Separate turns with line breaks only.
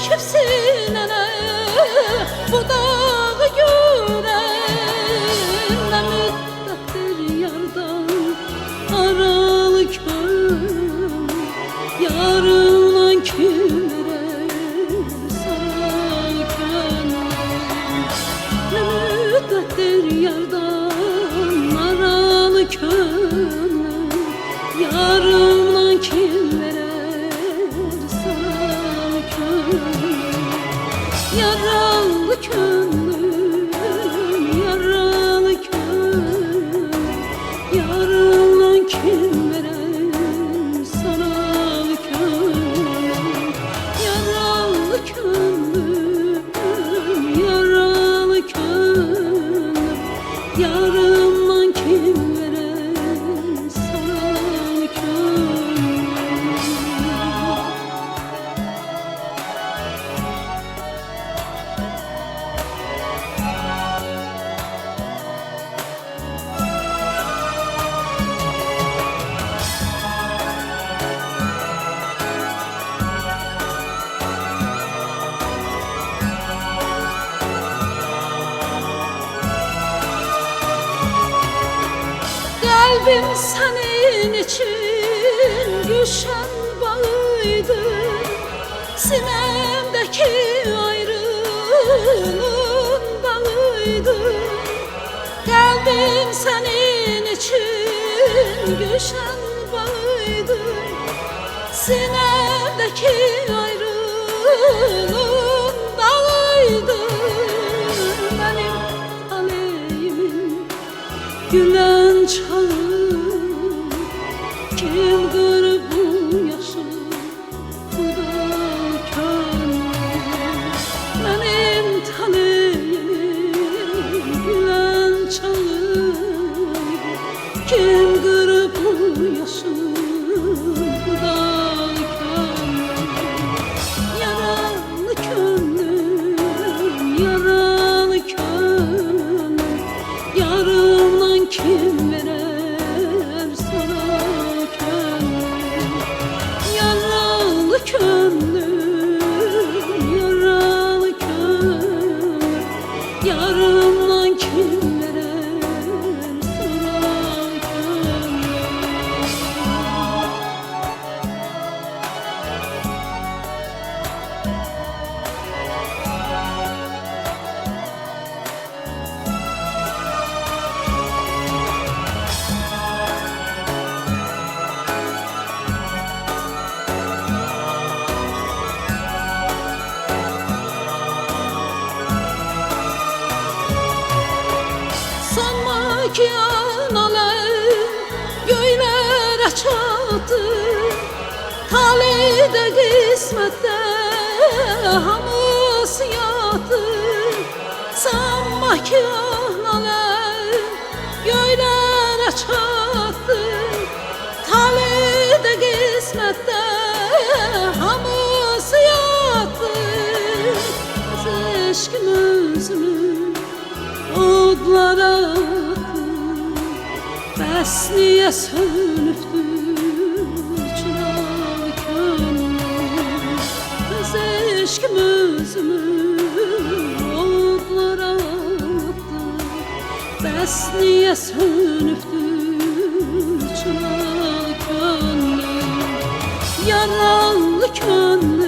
çekip sinene bu dağı gören, ne müddettir yardan aralı könlüm, yarına kim verer sana könlüm. Ne müddettir yardan aralı könlüm, yarına kim verer sana könlüm. Yaralı könlüm, yaralı könlüm, yarına kim verer sana könlüm. Yaralı könlüm, yaralı könlüm, yarına kim verer sana könlüm. Kalbim senin için gülşen bağıydı, sinemdeki ayrılığın bağıydı. Kalbim senin için gülşen bağıydı, sinemdeki ayrılığın bağıydı. Benim taleyimin gülen çağı, kim kırı bu yaşı, bu da könlüm. Benim taleyimin gülen çağı, kim kırı bu yaşı, bu da könlüm. Yaralı könlüm, yaralı könlüm, yarından kim verer sana könlüm. Yaralı könlüm, yaralı könlüm, yarından kim verer sana könlüm. Sanma ki analar göylere çattı, talide kısmette hamısı yattı. Sanma ki analar göylere çattı, talide kısmette hamısı yattı. Biz eşkimizmi odlara attı, bəs niyə sönübdür çınar könlüm. Biz eşkimizmi odlara attı, bəs niyə sönübdür çınar könlüm. Yaralı könlüm,